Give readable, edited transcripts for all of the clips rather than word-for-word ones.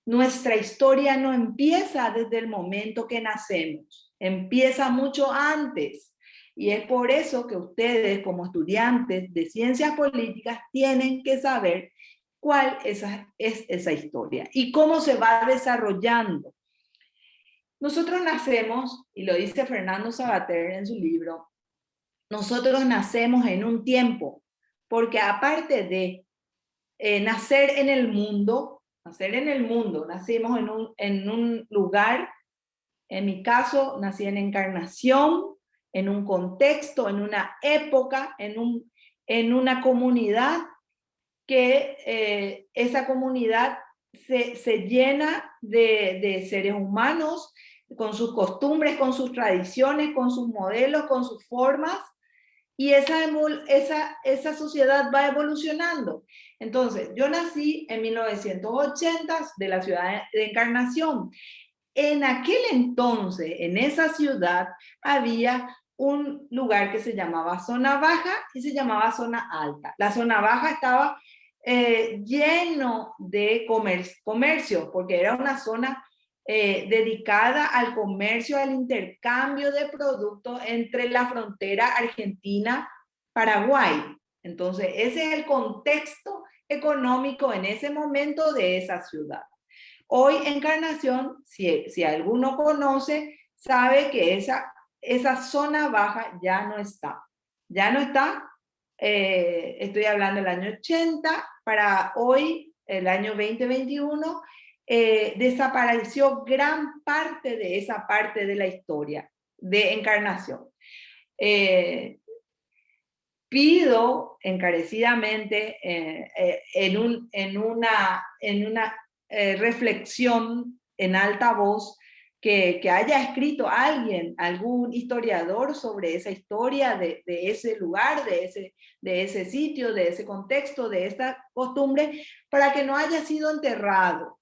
Nuestra historia no empieza desde el momento que nacemos, empieza mucho antes. Y es por eso que ustedes, como estudiantes de ciencias políticas, tienen que saber cuál es esa historia y cómo se va desarrollando. Nosotros nacemos, y lo dice Fernando Savater en su libro, nosotros nacemos en un tiempo, porque aparte de nacer en el mundo, nacimos en un lugar, en mi caso, nací en encarnación, en un contexto, en una época, en una comunidad que esa comunidad se llena de seres humanos, con sus costumbres, con sus tradiciones, con sus modelos, con sus formas, y esa sociedad va evolucionando. Entonces, yo nací en 1980 de la ciudad de Encarnación. En aquel entonces, en esa ciudad, había un lugar que se llamaba zona baja y se llamaba zona alta. La zona baja estaba lleno de comercio, porque era una zona dedicada al comercio, al intercambio de productos entre la frontera Argentina-Paraguay. Entonces, ese es el contexto económico en ese momento de esa ciudad. Hoy Encarnación, si alguno conoce, sabe que esa zona baja ya no está. Ya no está. Estoy hablando del año 80, para hoy, el año 2021, desapareció gran parte de esa parte de la historia de Encarnación. Pido encarecidamente en una reflexión en alta voz que haya escrito alguien, algún historiador sobre esa historia de ese lugar, de ese sitio, de ese contexto, de esta costumbre, para que no haya sido enterrado.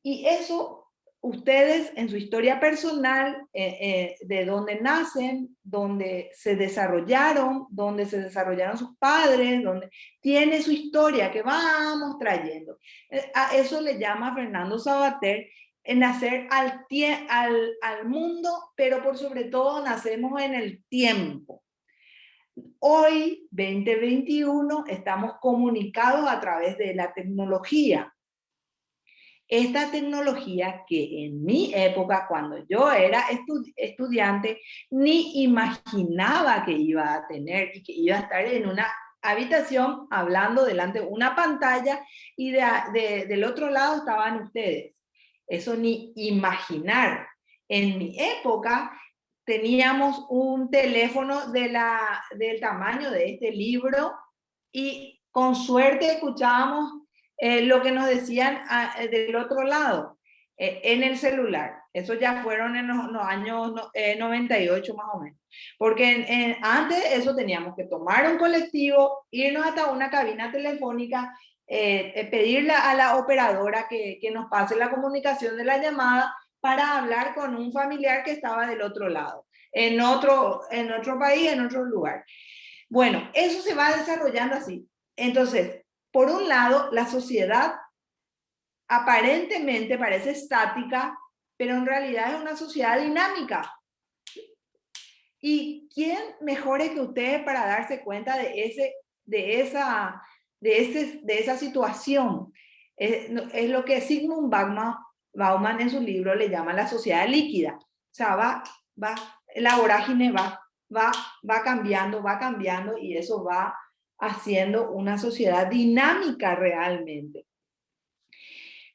Y eso ustedes en su historia personal, de dónde nacen, dónde se desarrollaron sus padres, donde tiene su historia que vamos trayendo. A eso le llama Fernando Savater en nacer al mundo, pero por sobre todo nacemos en el tiempo. Hoy, 2021, estamos comunicados a través de la tecnología. Esta tecnología que en mi época, cuando yo era estudiante, ni imaginaba que iba a tener y que iba a estar en una habitación hablando delante de una pantalla y del otro lado estaban ustedes. Eso ni imaginar. En mi época teníamos un teléfono del tamaño de este libro y con suerte escuchábamos lo que nos decían del otro lado, en el celular. Eso ya fueron en los años 98 más o menos. Porque antes eso teníamos que tomar un colectivo, irnos hasta una cabina telefónica, pedirle a la operadora que nos pase la comunicación de la llamada para hablar con un familiar que estaba del otro lado, en otro país, en otro lugar. Bueno, eso se va desarrollando así. Entonces, por un lado, la sociedad aparentemente parece estática, pero en realidad es una sociedad dinámica. ¿Y quién mejor que ustedes para darse cuenta de esa situación? Es lo que Zygmunt Bauman en su libro le llama la sociedad líquida. O sea, la vorágine va cambiando y eso va haciendo una sociedad dinámica realmente.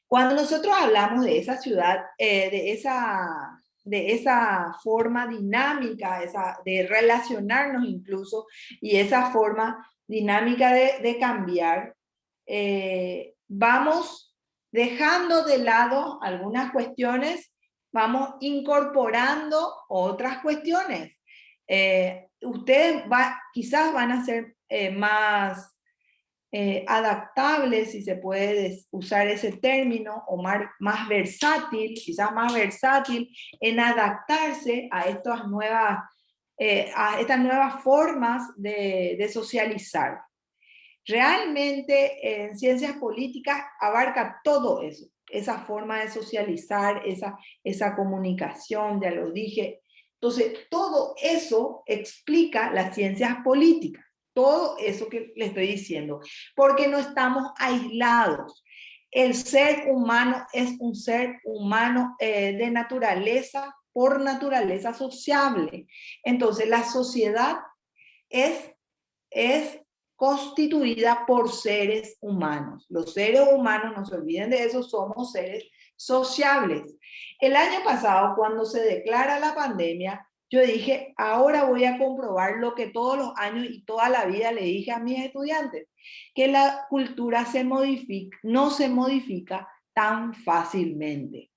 Cuando nosotros hablamos de esa ciudad, de esa forma dinámica, de relacionarnos incluso, y esa forma dinámica de cambiar, vamos dejando de lado algunas cuestiones, vamos incorporando otras cuestiones. Ustedes quizás van a ser más adaptable, si se puede usar ese término, o más versátil, quizás más versátil en adaptarse a estas nuevas formas de socializar. Realmente en ciencias políticas abarca todo eso, esa forma de socializar, esa comunicación, ya lo dije. Entonces, todo eso explica las ciencias políticas, todo eso que le estoy diciendo, porque no estamos aislados. El ser humano es un ser humano de naturaleza, por naturaleza sociable. Entonces, la sociedad es constituida por seres humanos. Los seres humanos, no se olviden de eso, somos seres sociables. El año pasado, cuando se declara la pandemia, yo dije, ahora voy a comprobar lo que todos los años y toda la vida le dije a mis estudiantes, que la cultura no se modifica tan fácilmente.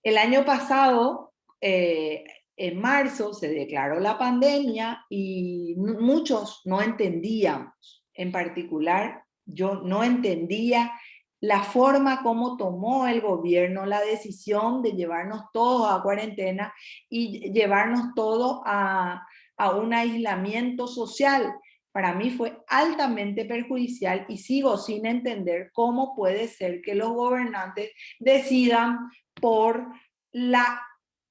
El año pasado, en marzo, se declaró la pandemia y muchos no entendíamos. En particular, yo no entendía la forma como tomó el gobierno la decisión de llevarnos todos a cuarentena y llevarnos todos a un aislamiento social. Para mí fue altamente perjudicial y sigo sin entender cómo puede ser que los gobernantes decidan por la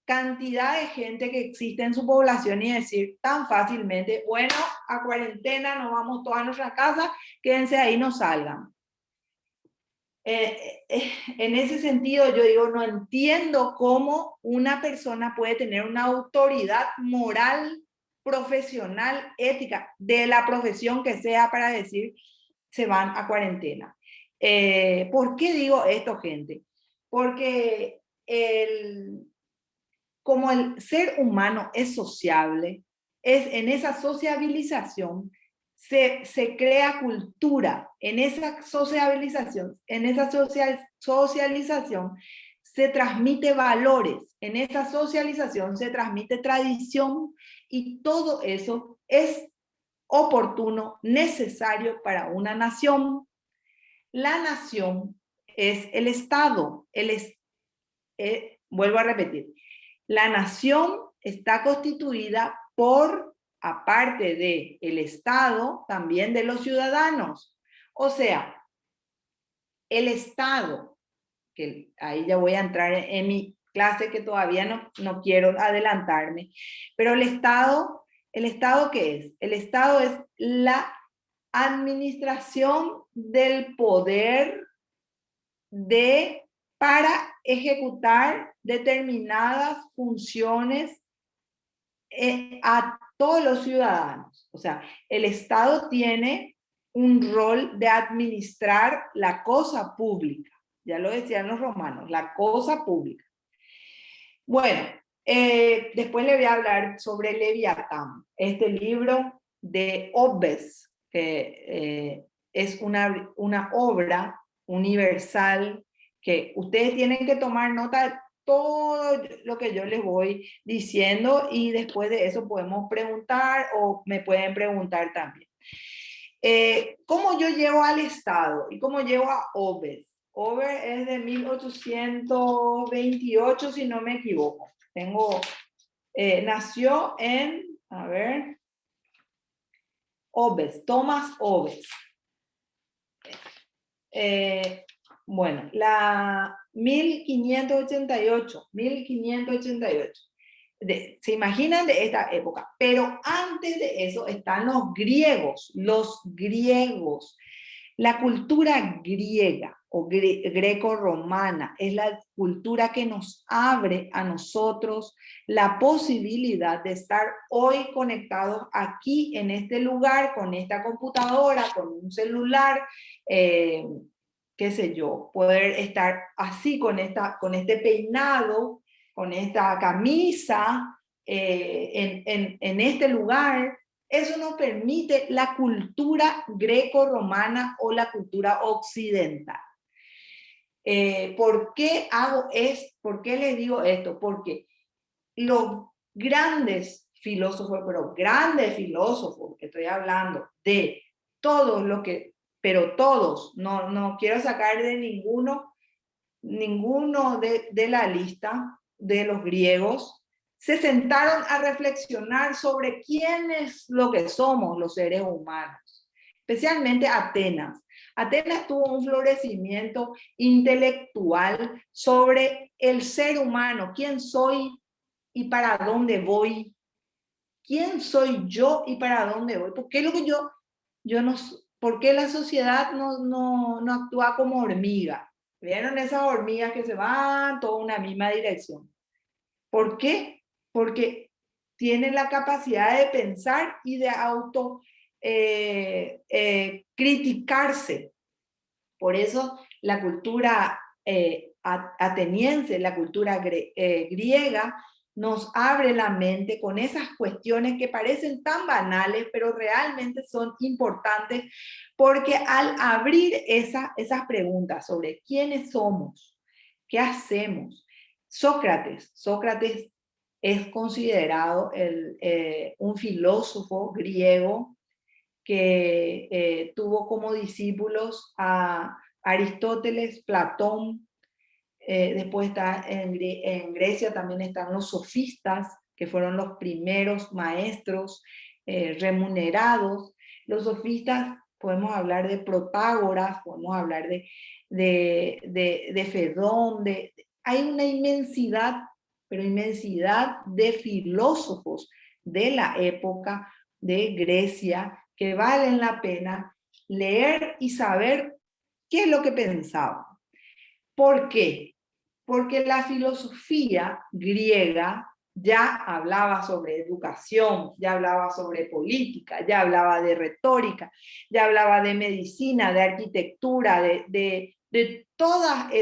cantidad de gente que existe en su población y decir tan fácilmente, bueno, a cuarentena, nos vamos todos a nuestra casa, quédense ahí, no salgan. En ese sentido, yo digo, no entiendo cómo una persona puede tener una autoridad moral, profesional, ética, de la profesión que sea para decir, se van a cuarentena. ¿Por qué digo esto, gente? Porque como el ser humano es sociable, es en esa sociabilización se crea cultura, en esa sociabilización, socialización se transmite valores, en esa socialización se transmite tradición y todo eso es oportuno, necesario para una nación. La nación es el Estado, vuelvo a repetir, la nación está constituida por, aparte del Estado, también de los ciudadanos. O sea, el Estado, que ahí ya voy a entrar en mi clase que todavía no quiero adelantarme, pero ¿el Estado qué es? El Estado es la administración del poder para ejecutar determinadas funciones a todos los ciudadanos. O sea, el Estado tiene un rol de administrar la cosa pública. Ya lo decían los romanos, la cosa pública. Bueno, después le voy a hablar sobre Leviatán, este libro de Hobbes, que es una obra universal que ustedes tienen que tomar nota de todo lo que yo les voy diciendo y después de eso podemos preguntar o me pueden preguntar también. ¿Cómo yo llego al Estado y cómo llego a Hobbes? Hobbes es de 1828, si no me equivoco. Nació en, a ver, Hobbes, Thomas Hobbes. Bueno, la 1588. Se imaginan de esta época, pero antes de eso están los griegos. La cultura griega o greco-romana es la cultura que nos abre a nosotros la posibilidad de estar hoy conectados aquí en este lugar, con esta computadora, con un celular, qué sé yo, poder estar así con este peinado, con esta camisa, en este lugar. Eso nos permite la cultura greco-romana o la cultura occidental. ¿Por qué por qué les digo esto? Porque los grandes filósofos, estoy hablando de todos los que, pero todos, no quiero sacar de ninguno de la lista de los griegos, se sentaron a reflexionar sobre quién es lo que somos los seres humanos. especialmente Atenas. Atenas tuvo un florecimiento intelectual sobre el ser humano, quién soy y para dónde voy, quién soy yo y para dónde voy, por qué lo que yo no, por qué la sociedad no actúa como hormiga. ¿Vieron esas hormigas que se van toda una misma dirección? ¿Por qué? Porque tienen la capacidad de pensar y de criticarse. Por eso la cultura ateniense, la cultura griega, nos abre la mente con esas cuestiones que parecen tan banales, pero realmente son importantes, porque al abrir esas preguntas sobre quiénes somos, qué hacemos, Sócrates es considerado un filósofo griego que tuvo como discípulos a Aristóteles, Platón, después está en Grecia también están los sofistas, que fueron los primeros maestros remunerados. Los sofistas, podemos hablar de Protágoras, podemos hablar de Fedón, hay una inmensidad, pero inmensidad de filósofos de la época de Grecia que valen la pena leer y saber qué es lo que pensaban. ¿Por qué? Porque la filosofía griega ya hablaba sobre educación, ya hablaba sobre política, ya hablaba de retórica, ya hablaba de medicina, de arquitectura, de todas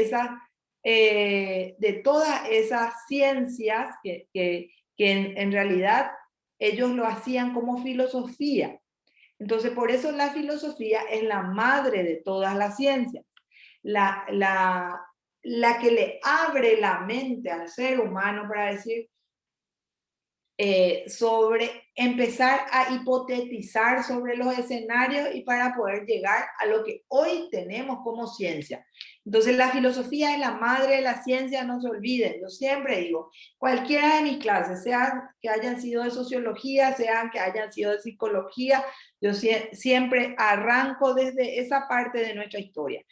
esas ciencias que en realidad ellos lo hacían como filosofía. Entonces, por eso la filosofía es la madre de todas las ciencias. La, la, la que le abre la mente al ser humano para decir, sobre empezar a hipotetizar sobre los escenarios y para poder llegar a lo que hoy tenemos como ciencia. Entonces la filosofía es la madre de la ciencia, no se olviden. Yo siempre digo, cualquiera de mis clases, sean que hayan sido de sociología, sean que hayan sido de psicología, yo siempre arranco desde esa parte de nuestra historia.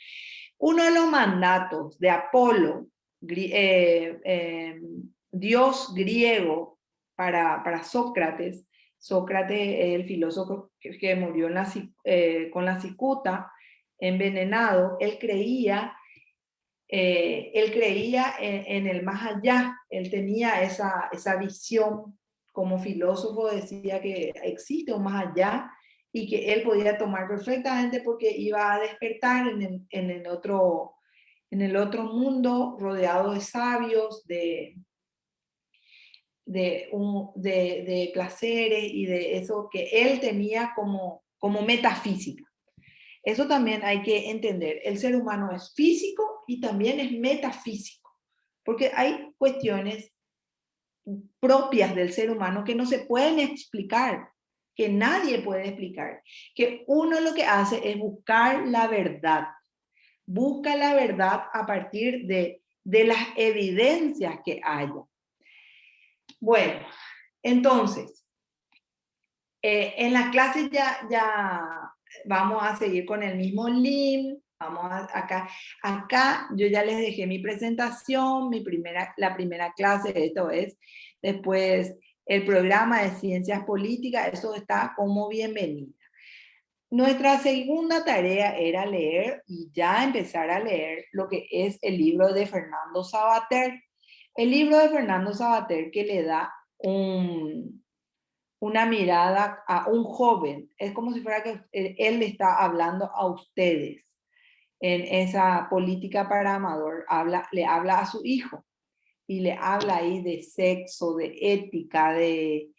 Uno de los mandatos de Apolo, dios griego, para Sócrates, Sócrates, el filósofo que murió con la cicuta, envenenado, él creía en el más allá, él tenía esa visión, como filósofo decía que existe un más allá y que él podía tomar perfectamente porque iba a despertar en el otro mundo rodeado de sabios, de placeres y de eso que él tenía como metafísica. Eso también hay que entender. El ser humano es físico y también es metafísico, porque hay cuestiones propias del ser humano que no se pueden explicar, que nadie puede explicar, que uno lo que hace es buscar la verdad, busca la verdad a partir de las evidencias que haya. Bueno, entonces, en la clase ya vamos a seguir con el mismo link. Acá yo ya les dejé mi presentación, la primera clase, esto es, después el programa de ciencias políticas, eso está como bienvenida. Nuestra segunda tarea era leer y ya empezar a leer lo que es el libro de Fernando Savater. El libro de Fernando Savater que le da una mirada a un joven. Es como si fuera que él le está hablando a ustedes. En esa política para Amador le habla a su hijo y le habla ahí de sexo, de ética, de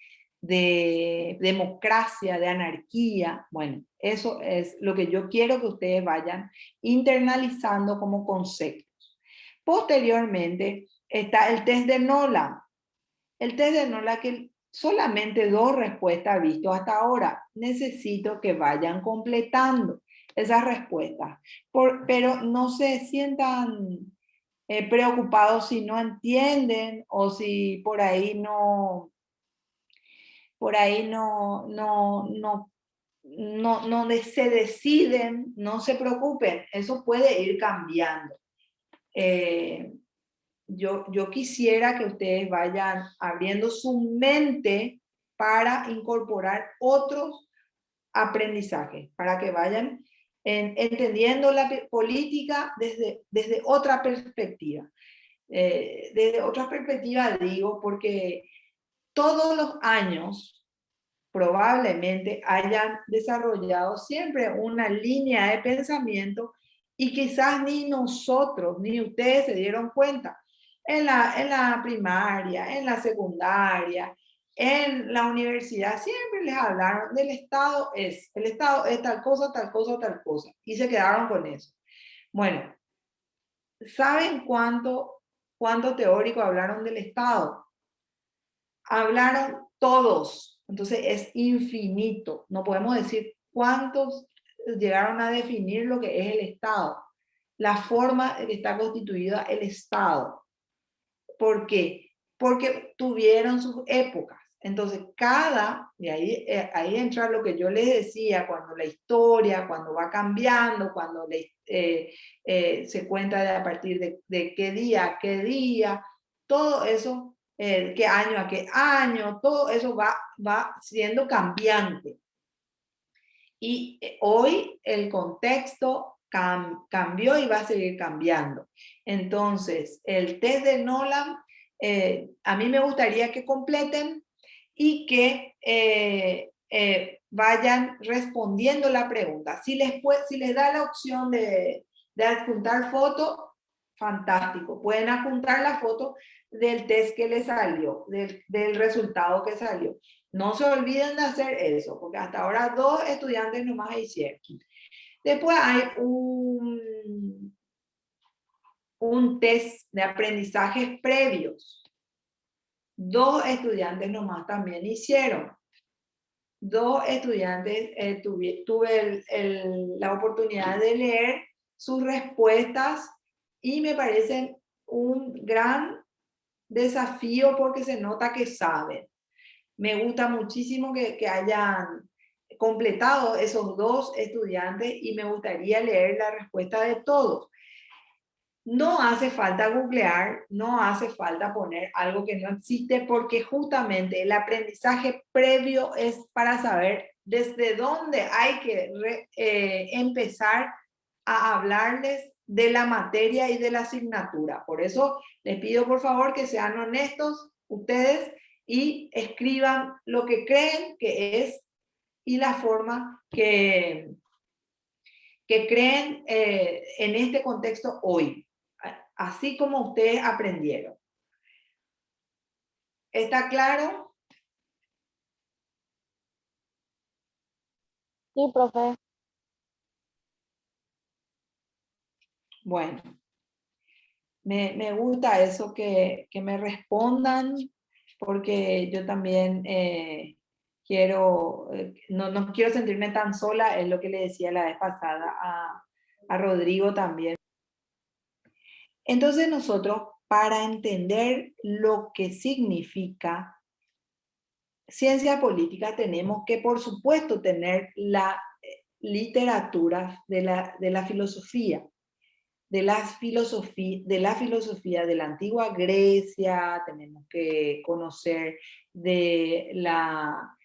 democracia, de anarquía. Bueno, eso es lo que yo quiero que ustedes vayan internalizando como conceptos. Posteriormente está el test de Nolan. El test de Nolan que solamente 2 respuestas visto hasta ahora. Necesito que vayan completando esas respuestas, pero no se sientan preocupados si no entienden o si por ahí no no se deciden, no se preocupen, eso puede ir cambiando. Yo quisiera que ustedes vayan abriendo su mente para incorporar otros aprendizajes, para que vayan entendiendo la política desde otra perspectiva. Desde otra perspectiva digo, porque todos los años probablemente hayan desarrollado siempre una línea de pensamiento y quizás ni nosotros, ni ustedes se dieron cuenta. En la primaria, en la secundaria, en la universidad, siempre les hablaron del Estado el Estado es tal cosa, tal cosa, tal cosa, y se quedaron con eso. Bueno, ¿saben cuánto teórico hablaron del Estado? Hablaron todos, entonces es infinito. No podemos decir cuántos llegaron a definir lo que es el Estado, la forma en que está constituida el Estado. ¿Por qué? Porque tuvieron sus épocas. Entonces, y ahí entra lo que yo les decía, cuando la historia, cuando va cambiando, cuando se cuenta a partir de qué día, todo eso, qué año a qué año, todo eso va siendo cambiante. Y hoy el contexto cambió y va a seguir cambiando. Entonces, el test de Nolan, a mí me gustaría que completen y que vayan respondiendo la pregunta. Si les da la opción de adjuntar foto, fantástico. Pueden adjuntar la foto del test que les salió, del resultado que salió. No se olviden de hacer eso, porque hasta ahora 2 estudiantes nomás hicieron. Después hay un test de aprendizajes previos. 2 estudiantes nomás también hicieron. 2 estudiantes, tuve la oportunidad de leer sus respuestas y me parecen un gran desafío porque se nota que saben. Me gusta muchísimo que hayan completado esos 2 estudiantes y me gustaría leer la respuesta de todos. No hace falta googlear, no hace falta poner algo que no existe porque justamente el aprendizaje previo es para saber desde dónde hay que empezar a hablarles de la materia y de la asignatura. Por eso les pido por favor que sean honestos ustedes y escriban lo que creen que es y la forma que creen en este contexto hoy, así como ustedes aprendieron. ¿Está claro? Sí, profe. Bueno, me gusta eso que me respondan, porque yo también no quiero sentirme tan sola, es lo que le decía la vez pasada a Rodrigo también. Entonces nosotros, para entender lo que significa ciencia política, tenemos que, por supuesto, tener la literatura de la filosofía, de la filosofía de la antigua Grecia, tenemos que conocer de la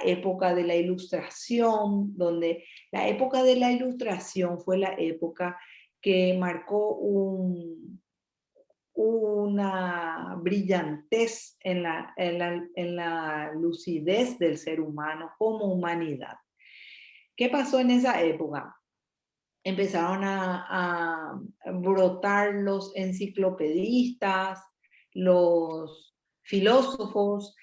época de la Ilustración, donde la época de la Ilustración fue la época que marcó una brillantez en la lucidez del ser humano como humanidad. ¿Qué pasó en esa época? Empezaron a brotar los enciclopedistas, los filósofos.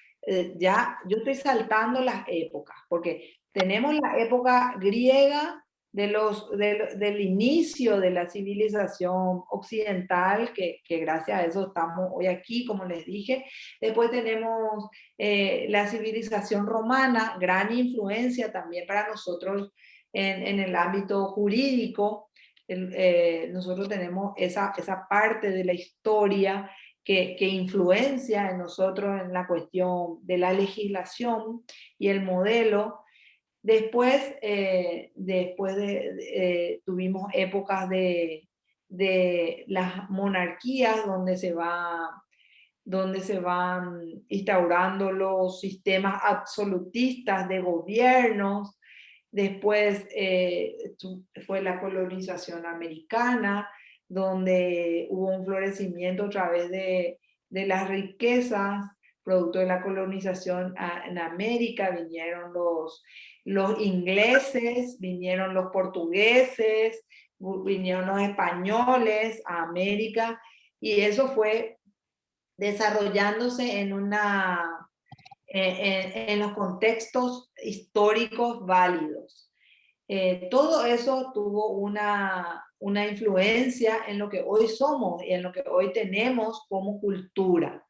Yo estoy saltando las épocas, porque tenemos la época griega del inicio de la civilización occidental, que gracias a eso estamos hoy aquí, como les dije. Después tenemos la civilización romana, gran influencia también para nosotros en el ámbito jurídico. Nosotros tenemos esa parte de la historia que influencia en nosotros en la cuestión de la legislación y el modelo. Tuvimos épocas de las monarquías donde se van instaurando los sistemas absolutistas de gobiernos. Después fue la colonización americana, donde hubo un florecimiento a través de las riquezas, producto de la colonización en América. Vinieron los ingleses, vinieron los portugueses, vinieron los españoles a América, y eso fue desarrollándose en los contextos históricos válidos. Todo eso tuvo una influencia en lo que hoy somos y en lo que hoy tenemos como cultura.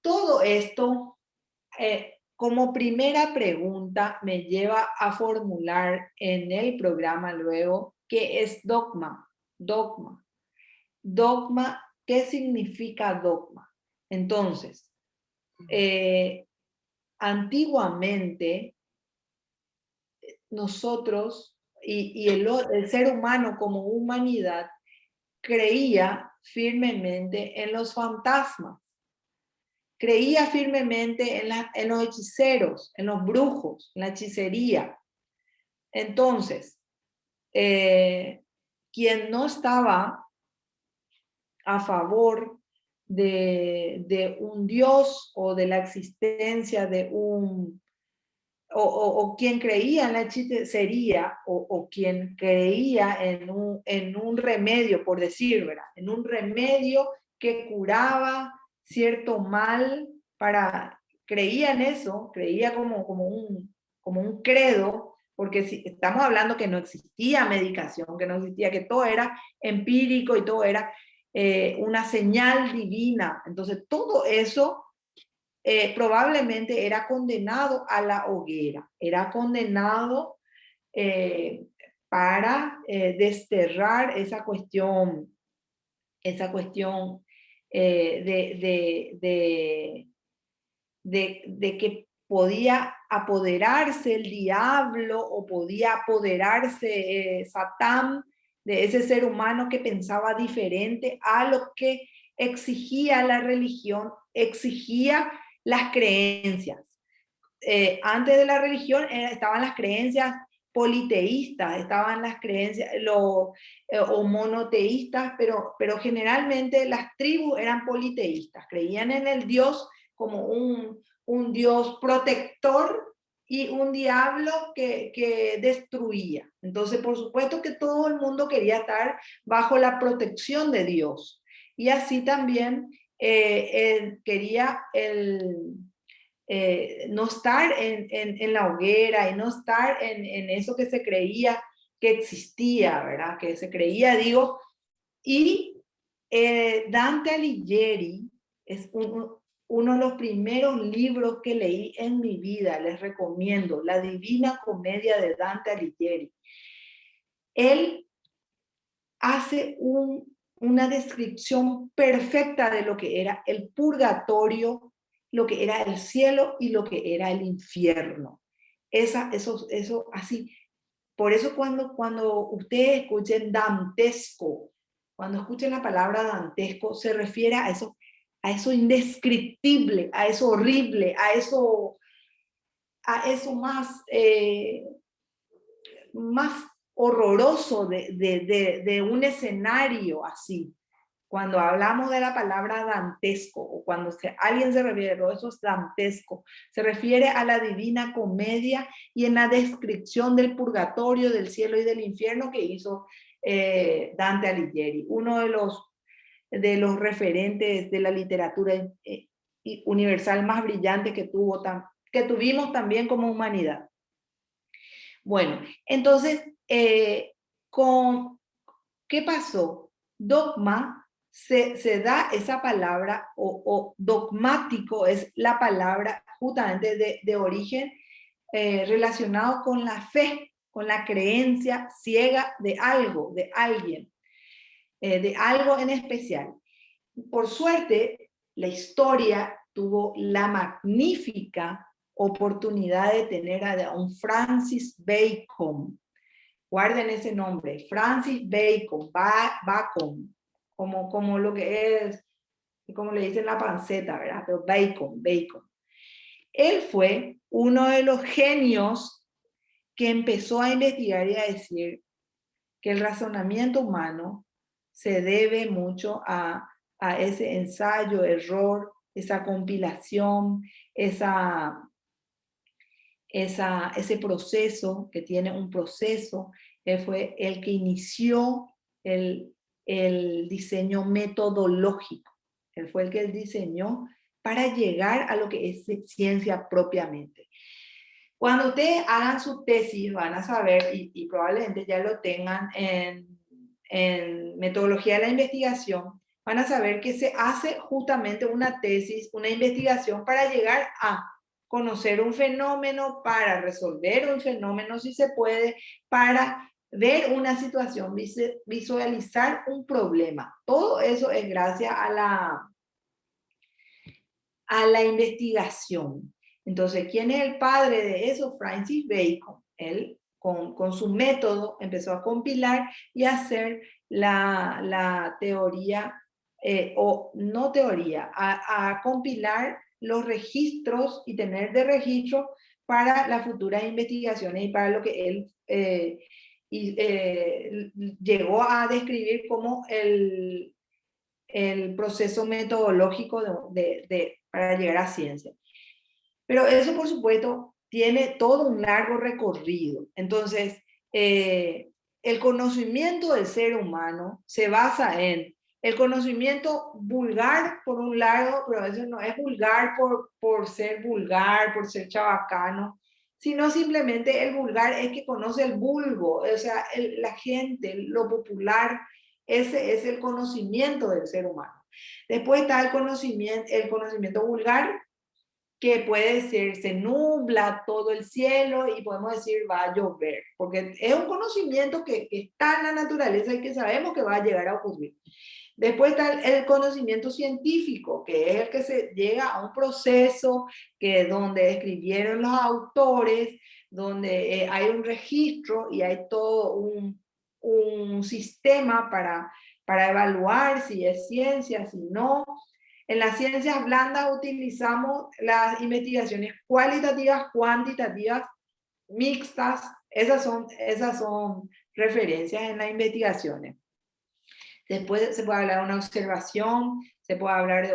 Todo esto, como primera pregunta, me lleva a formular en el programa luego, ¿qué es dogma? Dogma. Dogma, ¿qué significa dogma? Entonces, antiguamente nosotros y el ser humano como humanidad creía firmemente en los fantasmas, creía firmemente en los hechiceros, en los brujos, en la hechicería. Entonces, quien no estaba a favor de un Dios o de la existencia de o quien creía en la hechicería o quien creía en un remedio, por decir, ¿verdad? En un remedio que curaba cierto mal, creía en eso, creía como un credo, porque si estamos hablando que no existía medicación, que no existía, que todo era empírico y todo era una señal divina. Entonces todo eso probablemente era condenado a la hoguera, era condenado para desterrar esa cuestión de que podía apoderarse el diablo o podía apoderarse Satán de ese ser humano que pensaba diferente a lo que exigía la religión, exigía las creencias. Antes de la religión estaban las creencias politeístas, estaban las creencias o monoteístas, pero generalmente las tribus eran politeístas, creían en el Dios como un Dios protector y un diablo que destruía. Entonces, por supuesto que todo el mundo quería estar bajo la protección de Dios. Y así también quería no estar en la hoguera y no estar en eso que se creía que existía, ¿verdad? Que se creía, digo. Y Dante Alighieri es uno de los primeros libros que leí en mi vida, les recomiendo, La Divina Comedia de Dante Alighieri. Él hace una descripción perfecta de lo que era el purgatorio, lo que era el cielo y lo que era el infierno. Eso así. Por eso cuando ustedes escuchen dantesco, cuando escuchen la palabra dantesco, se refiere a eso indescriptible, a eso horrible, a eso más horroroso de un escenario así. Cuando hablamos de la palabra dantesco, o cuando alguien se refiere a eso es dantesco, se refiere a la Divina Comedia y en la descripción del purgatorio, del cielo y del infierno que hizo Dante Alighieri, uno de los referentes de la literatura universal más brillante que tuvimos también como humanidad. Bueno, entonces, ¿qué pasó? Dogma se da esa palabra, o dogmático es la palabra justamente de origen relacionado con la fe, con la creencia ciega de algo, de alguien, de algo en especial. Por suerte, la historia tuvo la magnífica oportunidad de tener a un Francis Bacon. Guarden ese nombre, Francis Bacon, Bacon, como lo que es, como le dicen la panceta, ¿verdad? Pero Bacon. Él fue uno de los genios que empezó a investigar y a decir que el razonamiento humano se debe mucho a ese ensayo, error, esa compilación, ese proceso, que tiene un proceso. Él fue el que inició el diseño metodológico. Él fue el que diseñó para llegar a lo que es ciencia propiamente. Cuando ustedes hagan su tesis, van a saber, y probablemente ya lo tengan en metodología de la investigación, van a saber que se hace justamente una tesis, una investigación para llegar a conocer un fenómeno, para resolver un fenómeno si se puede, para ver una situación, visualizar un problema. Todo eso es gracias a la investigación. Entonces, ¿quién es el padre de eso? Francis Bacon. Él, con su método, empezó a compilar y a hacer la teoría, o no teoría, a compilar los registros y tener de registro para las futuras investigaciones y para lo que él llegó a describir como el proceso metodológico para llegar a ciencia. Pero eso, por supuesto, tiene todo un largo recorrido. Entonces, el conocimiento del ser humano se basa en el conocimiento vulgar, por un lado, pero a veces no es vulgar por ser vulgar, por ser chabacano, sino simplemente el vulgar es que conoce el vulgo, o sea, la gente, lo popular. Ese es el conocimiento del ser humano. Después está el conocimiento vulgar, que puede ser, se nubla todo el cielo y podemos decir va a llover, porque es un conocimiento que está en la naturaleza y que sabemos que va a llegar a ocurrir. Después está el conocimiento científico, que es el que se llega a un proceso que donde escribieron los autores, donde hay un registro y hay todo un sistema para evaluar si es ciencia, si no. En las ciencias blandas utilizamos las investigaciones cualitativas, cuantitativas, mixtas. Esas son referencias en las investigaciones. Después se puede hablar de una observación, se puede hablar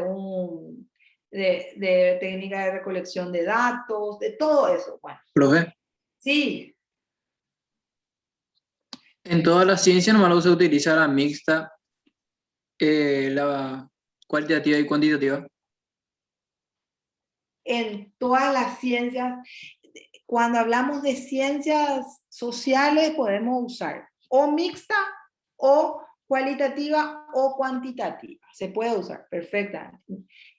de técnica de recolección de datos, de todo eso. Bueno. Profe, Sí. en todas las ciencias nomás se utiliza la mixta, la cualitativa y cuantitativa. En todas las ciencias, cuando hablamos de ciencias sociales, podemos usar o mixta o cualitativa o cuantitativa. Se puede usar perfectamente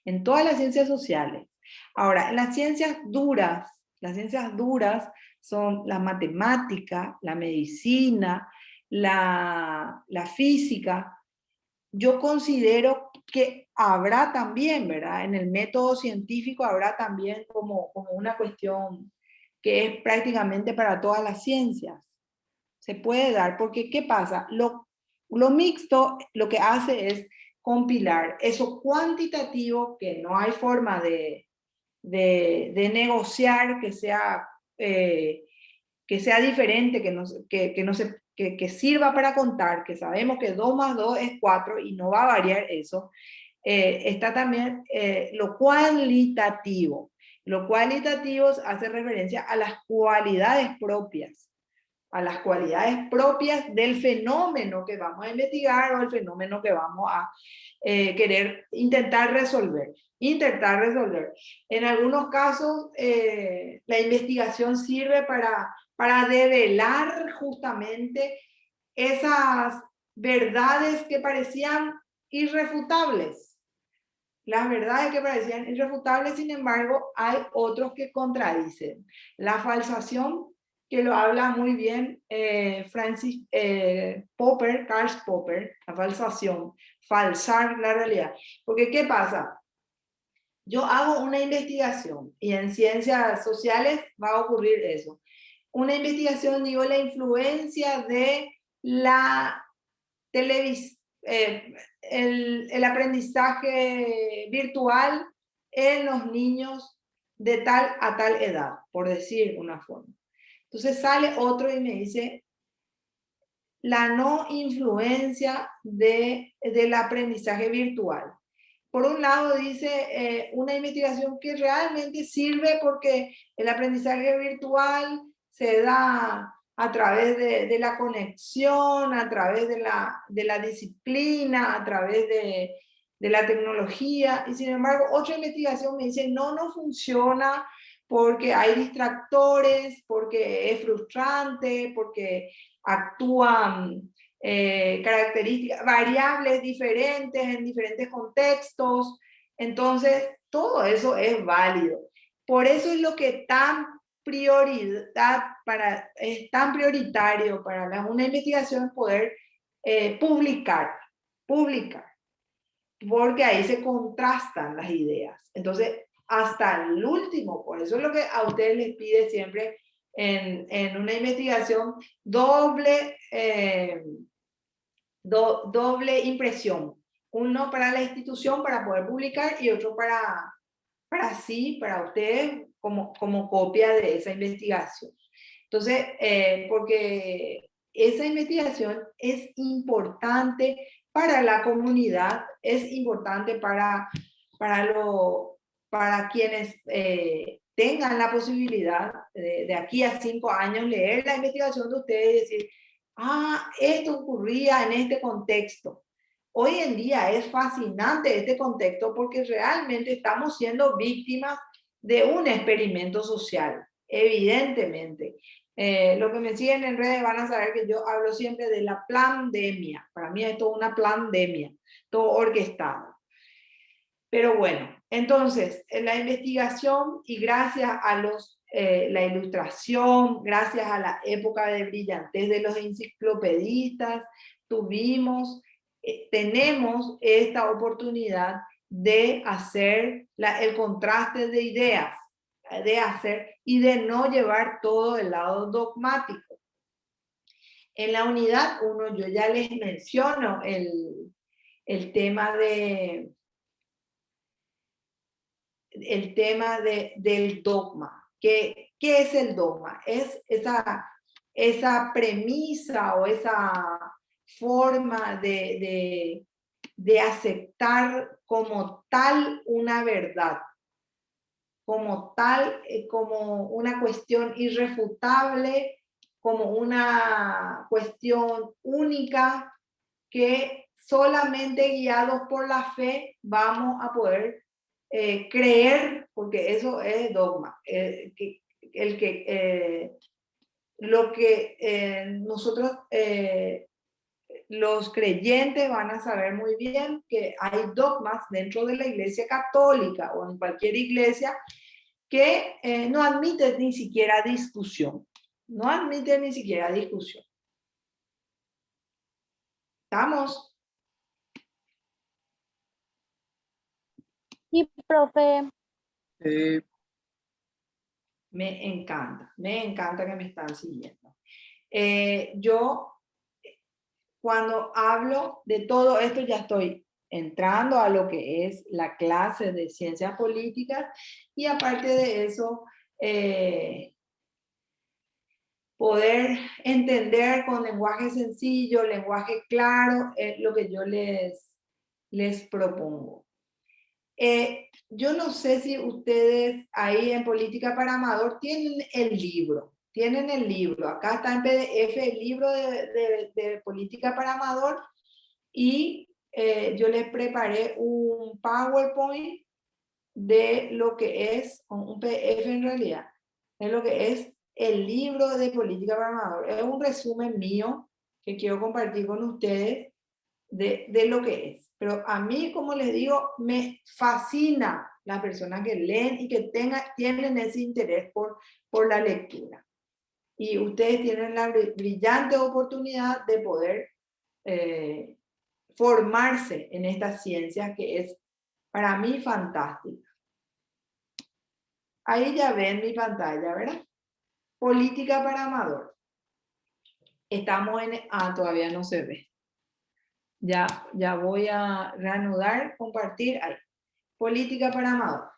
en todas las ciencias sociales. Ahora, en las ciencias duras son la matemática, la medicina, la física. Yo considero que habrá también, ¿verdad? En el método científico habrá también como una cuestión que es prácticamente para todas las ciencias. Se puede dar, porque ¿qué pasa? Lo mixto lo que hace es compilar eso cuantitativo que no hay forma de negociar, que sea diferente, que sirva para contar, que sabemos que 2 más 2 es 4 y no va a variar eso. Está también lo cualitativo. Lo cualitativo hace referencia a las cualidades propias del fenómeno que vamos a investigar o el fenómeno que vamos a querer intentar resolver. En algunos casos, la investigación sirve para develar justamente esas verdades que parecían irrefutables. Las verdades que parecían irrefutables, sin embargo, hay otros que contradicen. La falsación, que lo habla muy bien Karl Popper, la falsación, falsar la realidad. Porque, ¿qué pasa? yo hago una investigación y en ciencias sociales va a ocurrir eso. Una investigación, digo, la influencia de la televisión, el aprendizaje virtual en los niños de tal a tal edad, por decir una forma. Entonces sale otro y me dice, la no influencia del aprendizaje virtual. Por un lado dice una investigación que realmente sirve porque el aprendizaje virtual se da a través de la conexión, a través de la disciplina, a través de la tecnología. Y sin embargo, otra investigación me dice, no, no funciona porque hay distractores, porque es frustrante, porque actúan características, variables diferentes en diferentes contextos. Entonces, todo eso es válido. Por eso es lo que es tan prioritario para una investigación poder publicar, porque ahí se contrastan las ideas. Entonces, hasta el último, por eso es lo que a ustedes les pide siempre en una investigación, doble impresión. Uno para la institución para poder publicar y otro para ustedes como copia de esa investigación. Entonces, porque esa investigación es importante para la comunidad, es importante para quienes tengan la posibilidad de aquí a 5 años leer la investigación de ustedes y decir, esto ocurría en este contexto. Hoy en día es fascinante este contexto porque realmente estamos siendo víctimas de un experimento social, evidentemente. Lo que me siguen en redes van a saber que yo hablo siempre de la pandemia. Para mí es toda una pandemia, todo orquestado. Pero bueno, entonces, en la investigación y gracias a la ilustración, gracias a la época de brillantez de los enciclopedistas, tenemos esta oportunidad de hacer el contraste de ideas, y de no llevar todo el lado dogmático. En la unidad 1 yo ya les menciono el tema del dogma. ¿Qué es el dogma? Es esa premisa o esa forma de aceptar como tal una verdad, como tal, como una cuestión irrefutable, como una cuestión única que solamente guiados por la fe vamos a poder creer, porque eso es dogma. Lo que nosotros, los creyentes van a saber muy bien que hay dogmas dentro de la Iglesia Católica o en cualquier iglesia que no admiten ni siquiera discusión. No admiten ni siquiera discusión. ¿Estamos? Sí, profe. Me encanta que me están siguiendo. Yo, cuando hablo de todo esto, ya estoy entrando a lo que es la clase de ciencias políticas y aparte de eso, poder entender con lenguaje sencillo, lenguaje claro, lo que yo les propongo. Yo no sé si ustedes ahí en Política para Amador tienen el libro. Acá está en PDF el libro de Política para Amador y yo les preparé un PowerPoint de lo que es, un PDF en realidad, de lo que es el libro de Política para Amador. Es un resumen mío que quiero compartir con ustedes de lo que es. Pero a mí, como les digo, me fascina las personas que leen y que tienen ese interés por la lectura. Y ustedes tienen la brillante oportunidad de poder formarse en esta ciencia que es para mí fantástica. Ahí ya ven mi pantalla, ¿verdad? Política para amador. Estamos en... Ah, todavía no se ve. Ya voy a reanudar, compartir. Ahí. Política para amador.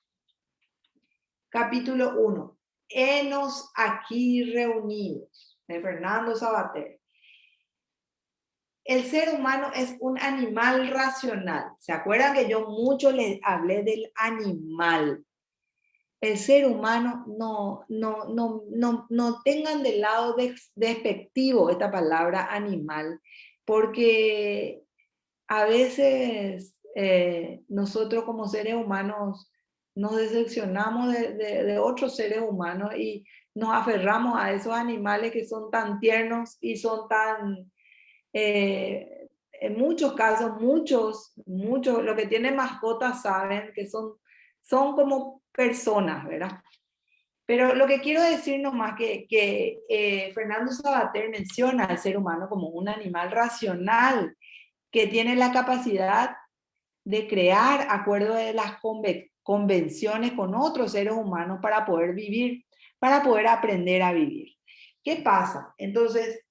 Capítulo 1. Henos aquí reunidos. De Fernando Savater. El ser humano es un animal racional. ¿Se acuerdan que yo mucho les hablé del animal? El ser humano no tengan del lado despectivo esta palabra animal, porque a veces nosotros como seres humanos nos decepcionamos de otros seres humanos y nos aferramos a esos animales que son tan tiernos y son tan, en muchos casos, muchos, los que tienen mascotas saben que son como personas, ¿verdad? Pero lo que quiero decir nomás que Fernando Savater menciona al ser humano como un animal racional que tiene la capacidad de crear acuerdos de las convenciones con otros seres humanos para poder vivir, para poder aprender a vivir. ¿Qué pasa? Entonces,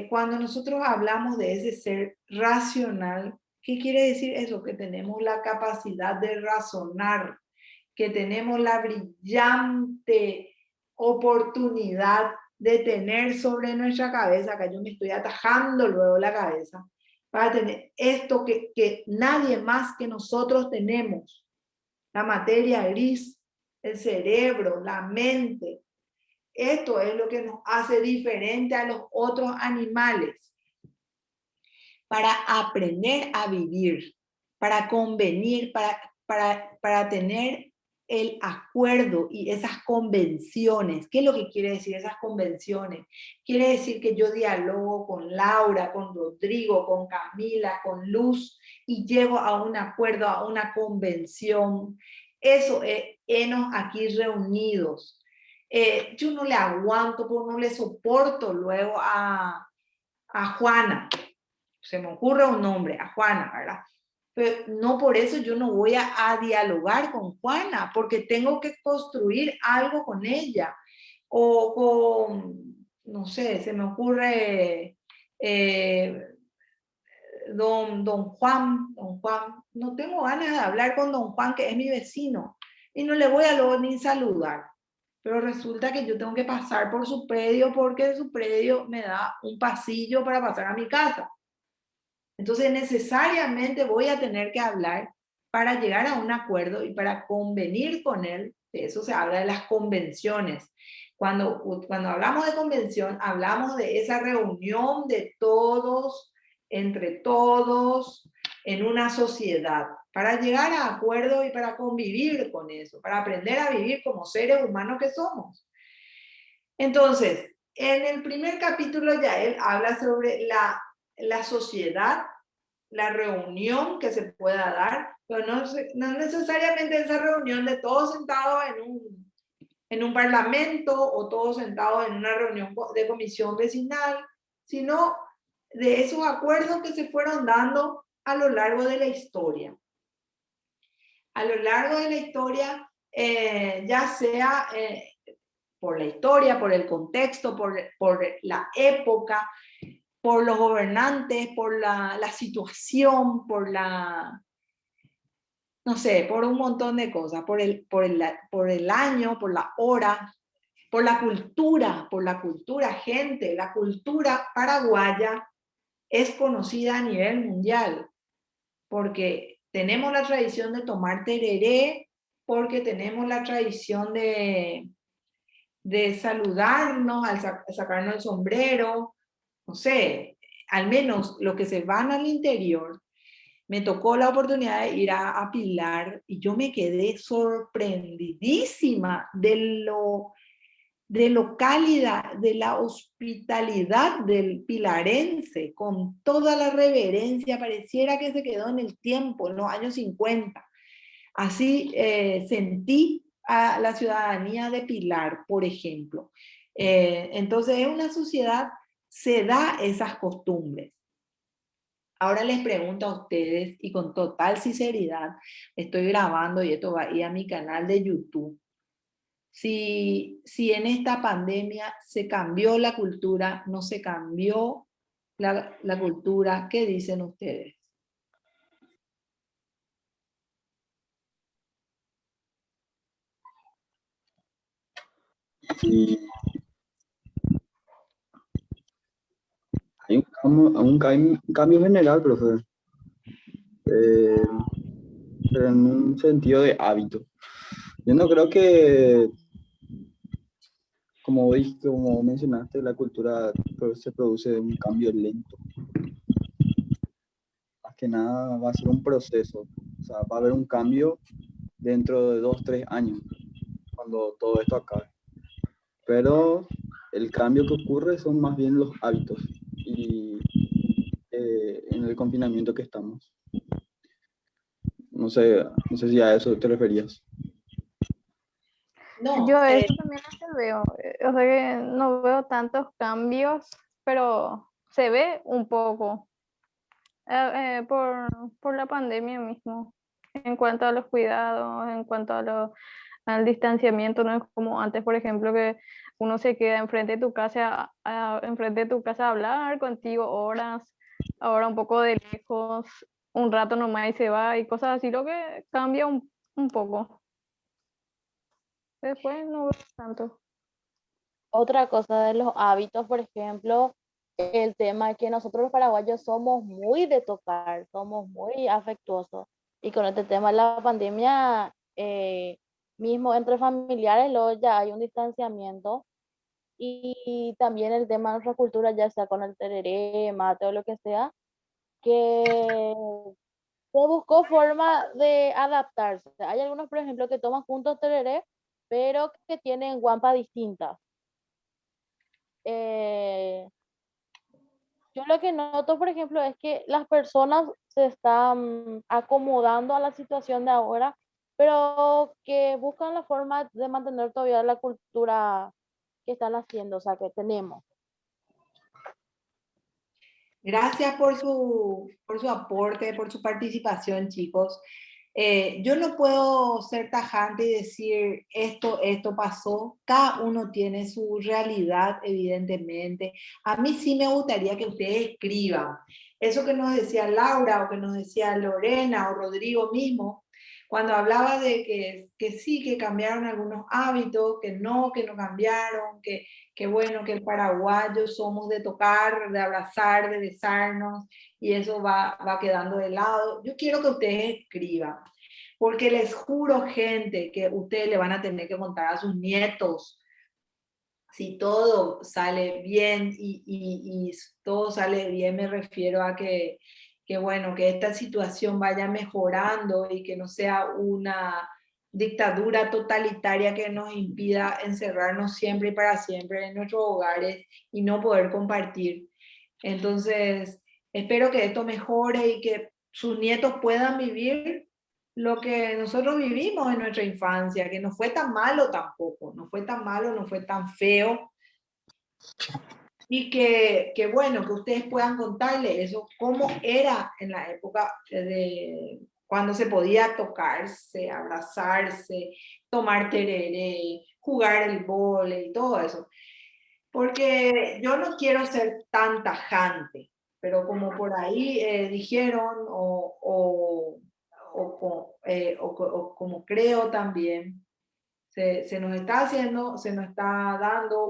cuando nosotros hablamos de ese ser racional, ¿qué quiere decir eso? Que tenemos la capacidad de razonar, que tenemos la brillante oportunidad de tener sobre nuestra cabeza, que yo me estoy atajando luego la cabeza, para tener esto que nadie más que nosotros tenemos, la materia gris, el cerebro, la mente. Esto es lo que nos hace diferente a los otros animales para aprender a vivir, para convenir, para tener el acuerdo y esas convenciones. ¿Qué es lo que quiere decir esas convenciones? Quiere decir que yo dialogo con Laura, con Rodrigo, con Camila, con Luz y llego a un acuerdo, a una convención. Eso es enos aquí reunidos. Yo no le aguanto, no le soporto luego a Juana. Se me ocurre un nombre, a Juana, ¿verdad? Pero no por eso yo no voy a dialogar con Juana, porque tengo que construir algo con ella. O con, no sé, se me ocurre don Juan, no tengo ganas de hablar con don Juan, que es mi vecino, y no le voy a luego ni saludar. Pero resulta que yo tengo que pasar por su predio porque su predio me da un pasillo para pasar a mi casa. Entonces necesariamente voy a tener que hablar para llegar a un acuerdo y para convenir con él. De eso se habla de las convenciones. Cuando hablamos de convención, hablamos de esa reunión de todos, entre todos, en una sociedad, para llegar a acuerdo y para convivir con eso, para aprender a vivir como seres humanos que somos. Entonces, en el primer capítulo ya él habla sobre la sociedad, la reunión que se pueda dar, pero no necesariamente esa reunión de todos sentados en un parlamento o todos sentados en una reunión de comisión vecinal, sino de esos acuerdos que se fueron dando a lo largo de la historia. A lo largo de la historia, ya sea por la historia, por el contexto, por la época, por los gobernantes, por la situación, por la, no sé, por un montón de cosas, por el año, por la hora, por la cultura, gente, la cultura paraguaya es conocida a nivel mundial, porque tenemos la tradición de tomar tereré, porque tenemos la tradición de saludarnos al sacarnos el sombrero, no sé, al menos los que se van al interior, me tocó la oportunidad de ir a Pilar y yo me quedé sorprendidísima de lo cálida, de la hospitalidad del pilarense, con toda la reverencia, pareciera que se quedó en el tiempo, en los años 50. Así sentí a la ciudadanía de Pilar, por ejemplo. Entonces, en una sociedad se da esas costumbres. Ahora les pregunto a ustedes, y con total sinceridad, estoy grabando y esto va a ir a mi canal de YouTube. si en esta pandemia se cambió la cultura, no se cambió la cultura. ¿Qué dicen ustedes? Y hay un cambio general, profe, eh, pero en un sentido de hábito. Yo no creo que, como mencionaste, la cultura se produce un cambio lento. Más que nada va a ser un proceso. O sea, va a haber un cambio dentro de 2, 3 años, cuando todo esto acabe. Pero el cambio que ocurre son más bien los hábitos y en el confinamiento que estamos. No sé si a eso te referías. No, Yo eso también es que veo, o sea que no veo tantos cambios, pero se ve un poco por la pandemia mismo, en cuanto a los cuidados, en cuanto al distanciamiento, no es como antes, por ejemplo, que uno se queda enfrente de tu casa, enfrente de tu casa a hablar contigo horas, ahora un poco de lejos, un rato nomás y se va y cosas así, lo que cambia un poco. Después no veo tanto. Otra cosa de los hábitos, por ejemplo, el tema es que nosotros los paraguayos somos muy de tocar, somos muy afectuosos. Y con este tema de la pandemia, mismo entre familiares, luego ya hay un distanciamiento. Y también el tema de nuestra cultura, ya sea con el tereré, mate o lo que sea, que se buscó forma de adaptarse. Hay algunos, por ejemplo, que toman juntos tereré, pero que tienen guampas distintas. Eh, yo lo que noto, por ejemplo, es que las personas se están acomodando a la situación de ahora, pero que buscan la forma de mantener todavía la cultura que están haciendo, o sea, que tenemos. gracias por su aporte, por su participación, chicos. Yo no puedo ser tajante y decir esto pasó. Cada uno tiene su realidad, evidentemente. A mí sí me gustaría que ustedes escriban. Eso que nos decía Laura o que nos decía Lorena o Rodrigo mismo, cuando hablaba de que sí, que cambiaron algunos hábitos, que no cambiaron, que bueno, que el paraguayo somos de tocar, de abrazar, de besarnos, y eso va quedando de lado. Yo quiero que ustedes escriban, porque les juro, gente, que ustedes le van a tener que contar a sus nietos si todo sale bien y todo sale bien, me refiero a que, bueno, que esta situación vaya mejorando y que no sea una dictadura totalitaria que nos impida encerrarnos siempre y para siempre en nuestros hogares y no poder compartir. Entonces, espero que esto mejore y que sus nietos puedan vivir lo que nosotros vivimos en nuestra infancia, que no fue tan malo tampoco, no fue tan malo, no fue tan feo, y que bueno, que ustedes puedan contarle eso, cómo era en la época de cuando se podía tocarse, abrazarse, tomar tereré, jugar el vóley y todo eso. Porque yo no quiero ser tan tajante, pero como por ahí dijeron o como creo también, se nos está haciendo, se nos está dando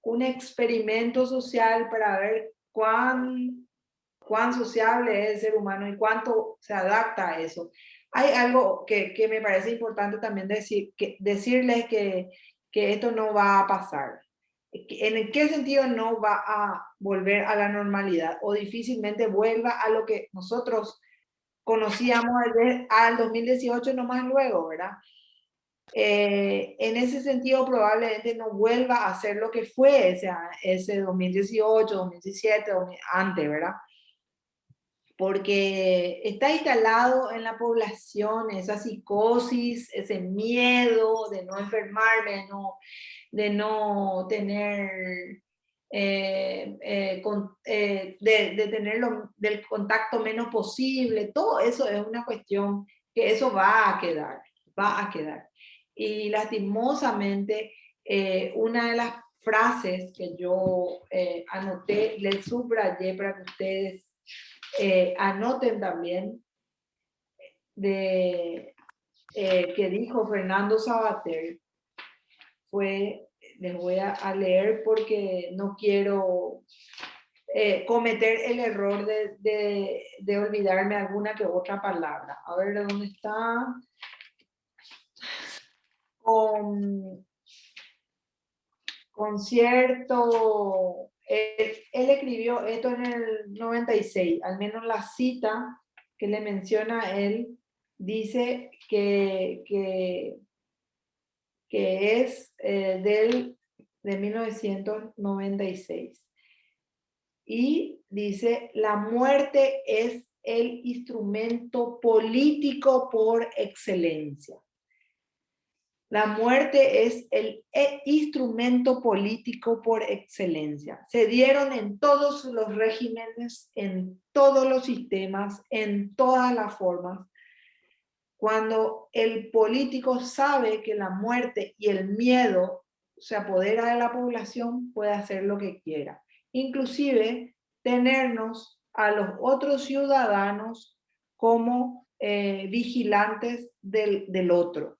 un experimento social para ver cuán sociable es el ser humano y cuánto se adapta a eso. Hay algo que me parece importante también decirles que esto no va a pasar. ¿En qué sentido no va a volver a la normalidad o difícilmente vuelva a lo que nosotros conocíamos al 2018 nomás luego, ¿verdad? En ese sentido probablemente no vuelva a ser lo que fue ese 2018, 2017, antes, ¿verdad? Porque está instalado en la población esa psicosis, ese miedo de no enfermarme, de no tener, de tener del contacto menos posible. Todo eso es una cuestión que eso va a quedar, va a quedar. y lastimosamente una de las frases que yo anoté, les subrayé para que ustedes anoten también, que dijo Fernando Sabater, les voy a leer porque no quiero cometer el error de olvidarme alguna que otra palabra. A ver, ¿dónde está? Con cierto... Él escribió esto en el 96, al menos la cita que le menciona a él, dice que es de 1996. Y dice, la muerte es el instrumento político por excelencia. La muerte es el instrumento político por excelencia. Se dieron en todos los regímenes, en todos los sistemas, en todas las formas. Cuando el político sabe que la muerte y el miedo se apodera de la población, puede hacer lo que quiera. Inclusive tenernos a los otros ciudadanos como vigilantes del otro.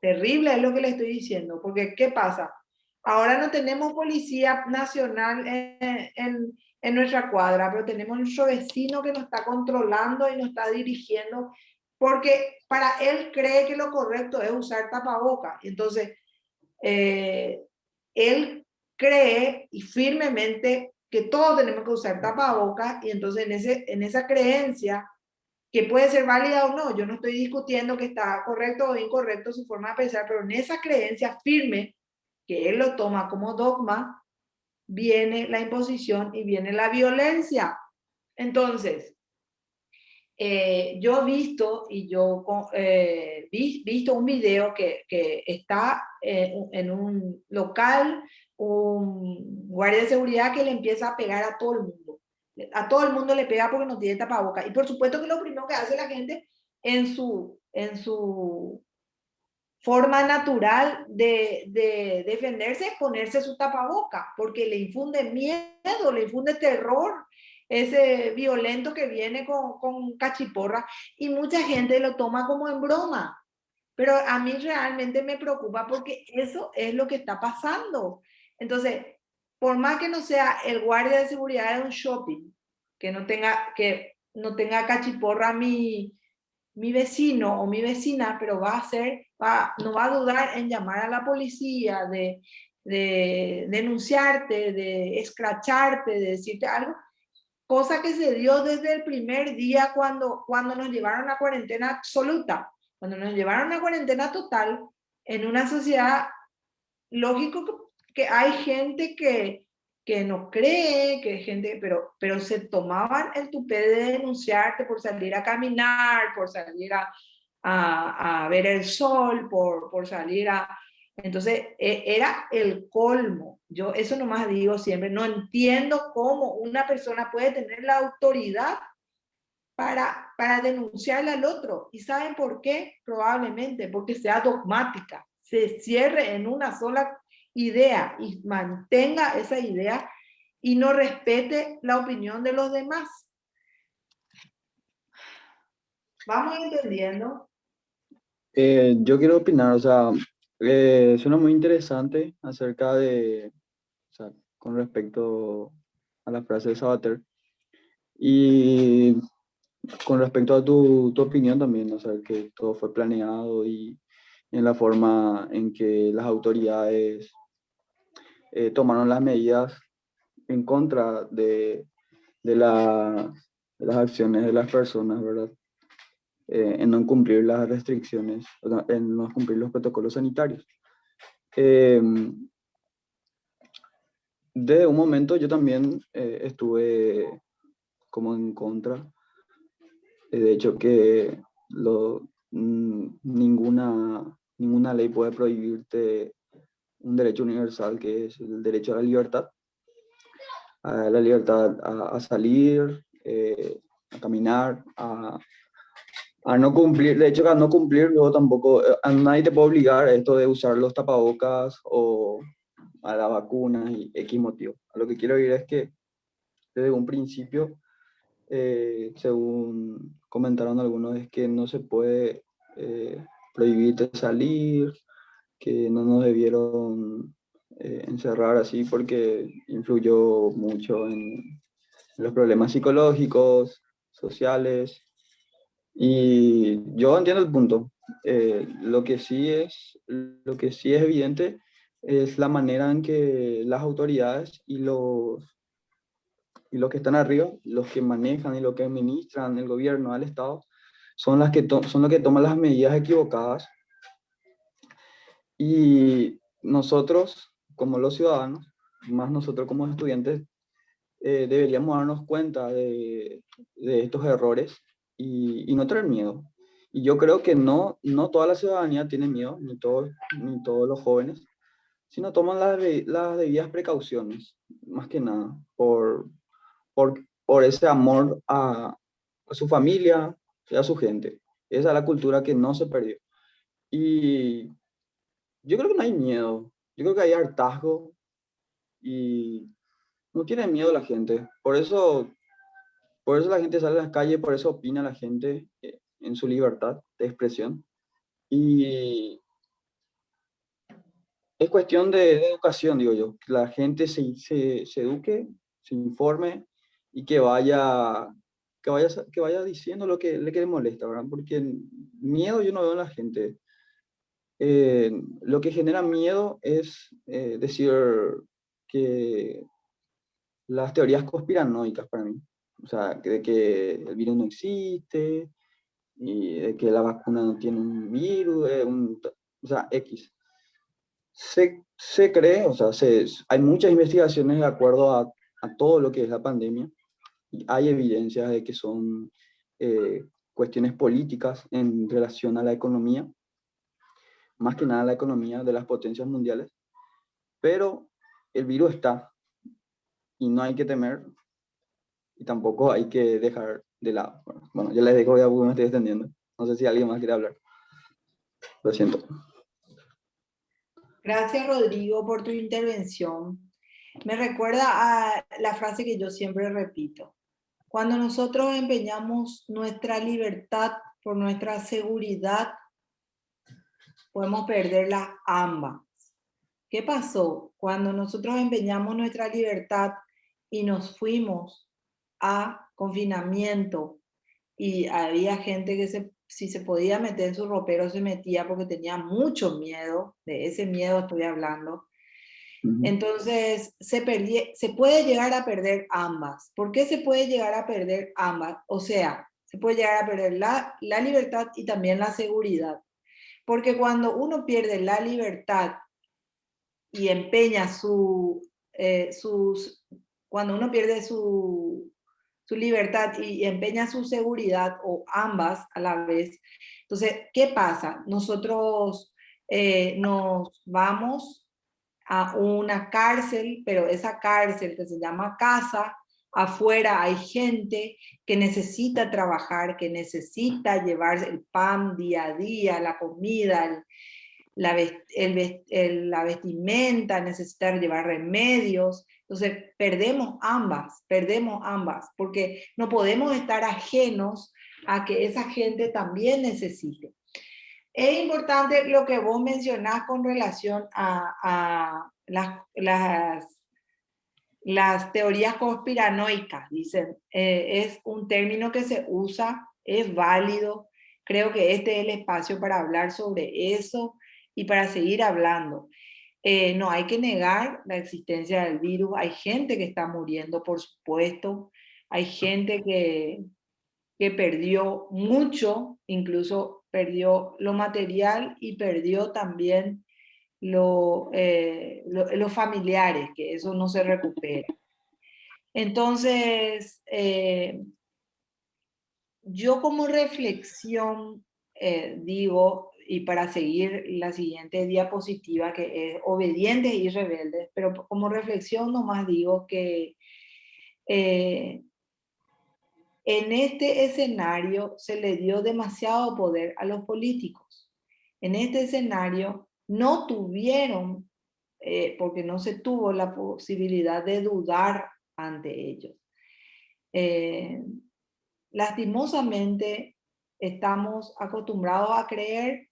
Terrible es lo que le estoy diciendo, porque ¿qué pasa? Ahora no tenemos policía nacional en nuestra cuadra, pero tenemos nuestro vecino que nos está controlando y nos está dirigiendo, porque para él cree que lo correcto es usar tapabocas. Entonces, él cree y firmemente que todos tenemos que usar tapabocas, y entonces en esa creencia, que puede ser válida o no, yo no estoy discutiendo que está correcto o incorrecto su forma de pensar, pero en esa creencia firme, que él lo toma como dogma, viene la imposición y viene la violencia. Entonces, yo he visto, visto un video que está en un local, un guardia de seguridad que le empieza a pegar a todo el mundo. A todo el mundo le pega porque no tiene tapabocas. Y por supuesto que lo primero que hace la gente en su forma natural de defenderse es ponerse su tapaboca, porque le infunde miedo, le infunde terror, ese violento que viene con cachiporra, y mucha gente lo toma como en broma. Pero a mí realmente me preocupa porque eso es lo que está pasando. Entonces, por más que no sea el guardia de seguridad de un shopping, que no tenga cachiporra mi vecino o mi vecina, pero no va a dudar en llamar a la policía, de denunciarte, de escracharte, de decirte algo, cosa que se dio desde el primer día cuando nos llevaron a cuarentena absoluta. Cuando nos llevaron a cuarentena total, en una sociedad, lógico que hay gente que no cree, que hay gente, pero se tomaban el tupé de denunciarte por salir a caminar, por salir a ver el sol, por salir a... Entonces, era el colmo. Yo eso nomás digo siempre, no entiendo cómo una persona puede tener la autoridad para denunciarle al otro. ¿Y saben por qué? Probablemente porque sea dogmática, se cierre en una sola idea y mantenga esa idea y no respete la opinión de los demás. ¿Vamos entendiendo? Yo quiero opinar, o sea, suena muy interesante acerca de, o sea, con respecto a la frase de Sabater, y con respecto a tu opinión también, o sea, que todo fue planeado y en la forma en que las autoridades tomaron las medidas en contra de las acciones de las personas, ¿verdad? En no cumplir las restricciones, o sea, en no cumplir los protocolos sanitarios. De un momento yo también estuve como en contra, de hecho que ninguna ley puede prohibirte un derecho universal, que es el derecho a la libertad a salir, a caminar, a a no cumplir, de hecho, a no cumplir, luego tampoco, a nadie te puede obligar a esto de usar los tapabocas o a la vacuna y X motivo. A lo que quiero ir es que desde un principio, según comentaron algunos, es que no se puede prohibir de salir, que no nos debieron encerrar así porque influyó mucho en los problemas psicológicos, sociales. Y yo entiendo el punto. Lo que sí es evidente es la manera en que las autoridades y los que están arriba, los que manejan y los que administran el gobierno al Estado, son son los que toman las medidas equivocadas. Y nosotros, como los ciudadanos, más nosotros como estudiantes, deberíamos darnos cuenta de estos errores y no tener miedo. Y yo creo que no toda la ciudadanía tiene miedo, ni todos los jóvenes, sino toman las debidas precauciones, más que nada, por ese amor a su familia y a su gente. Esa es la cultura que no se perdió. Y yo creo que no hay miedo, yo creo que hay hartazgo y no tiene miedo la gente. Por eso la gente sale a las calles, por eso opina la gente en su libertad de expresión. Y es cuestión de educación, digo yo, que la gente se eduque, se informe y que vaya diciendo lo que le molesta, ¿verdad? Porque miedo yo no veo en la gente. Lo que genera miedo es decir que las teorías conspiranoicas para mí. O sea, de que el virus no existe y de que la vacuna no tiene un virus, o sea, X. Se cree, o sea, hay muchas investigaciones de acuerdo a todo lo que es la pandemia y hay evidencias de que son cuestiones políticas en relación a la economía, más que nada la economía de las potencias mundiales, pero el virus está y no hay que temer y tampoco hay que dejar de lado. Bueno, ya les dejo, ya porque me estoy extendiendo. No sé si alguien más quiere hablar. Lo siento. Gracias, Rodrigo, por tu intervención. Me recuerda a la frase que yo siempre repito. Cuando nosotros empeñamos nuestra libertad por nuestra seguridad, podemos perderlas ambas. ¿Qué pasó? Cuando nosotros empeñamos nuestra libertad y nos fuimos a confinamiento y había gente que si se podía meter en su ropero se metía porque tenía mucho miedo, de ese miedo estoy hablando. Entonces se puede llegar a perder ambas. ¿Por qué se puede llegar a perder ambas? O sea, se puede llegar a perder la libertad y también la seguridad. Porque cuando uno pierde la libertad y empeña cuando uno pierde su libertad y empeña su seguridad, o ambas a la vez, entonces, ¿qué pasa? Nosotros nos vamos a una cárcel, pero esa cárcel que se llama casa, afuera hay gente que necesita trabajar, que necesita llevar el pan día a día, la comida, la vestimenta, necesitar llevar remedios. Entonces, perdemos ambas, porque no podemos estar ajenos a que esa gente también necesite. Es importante lo que vos mencionás con relación a las teorías conspiranoicas, dicen. Es un término que se usa, es válido. Creo que este es el espacio para hablar sobre eso y para seguir hablando. No hay que negar la existencia del virus. Hay gente que está muriendo, por supuesto. Hay gente que perdió mucho, incluso perdió lo material y perdió también los familiares, que eso no se recupera. Entonces, yo como reflexión digo, y para seguir la siguiente diapositiva, que es obedientes y rebeldes, pero como reflexión nomás digo que en este escenario se le dio demasiado poder a los políticos. En este escenario no tuvieron, porque no se tuvo la posibilidad de dudar ante ellos. Lastimosamente, estamos acostumbrados a creer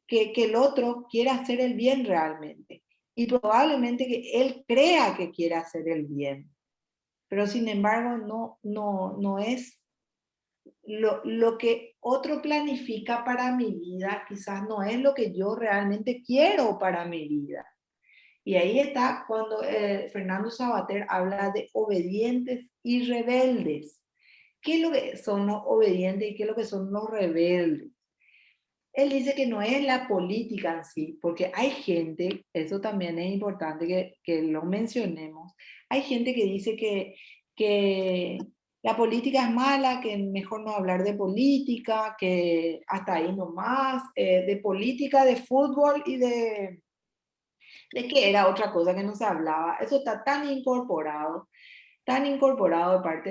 que el otro quiere hacer el bien realmente. Y probablemente que él crea que quiere hacer el bien. Pero sin embargo, no es lo que otro planifica para mi vida, quizás no es lo que yo realmente quiero para mi vida. Y ahí está cuando Fernando Savater habla de obedientes y rebeldes. ¿Qué es lo que son los obedientes y qué es lo que son los rebeldes? Él dice que no es la política en sí, porque hay gente, eso también es importante que lo mencionemos, hay gente que dice que la política es mala, que mejor no hablar de política, que hasta ahí nomás, de política, de fútbol y de que era otra cosa que no se hablaba. Eso está tan incorporado de parte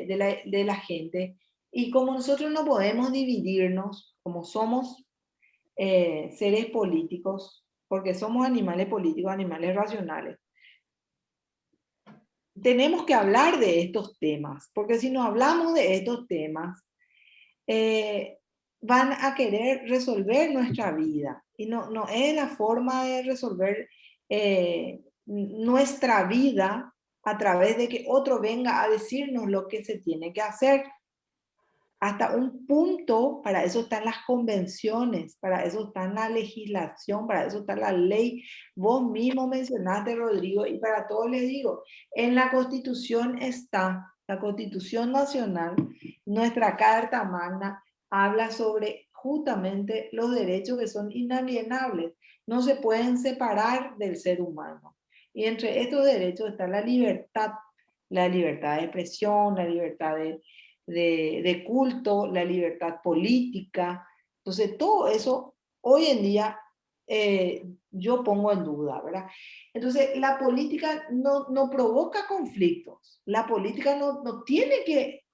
de la gente. Y como nosotros no podemos dividirnos, como somos seres políticos, porque somos animales políticos, animales racionales, tenemos que hablar de estos temas, porque si no hablamos de estos temas, van a querer resolver nuestra vida. Y no es la forma de resolver nuestra vida a través de que otro venga a decirnos lo que se tiene que hacer. Hasta un punto, para eso están las convenciones, para eso está la legislación, para eso está la ley. Vos mismo mencionaste, Rodrigo, y para todos les digo, en la Constitución está, la Constitución Nacional, nuestra Carta Magna, habla sobre justamente los derechos que son inalienables, no se pueden separar del ser humano. Y entre estos derechos está la libertad de expresión, la libertad de culto, la libertad política. Entonces, todo eso hoy en día yo pongo en duda, ¿verdad? Entonces, la política no provoca conflictos. La política no tiene que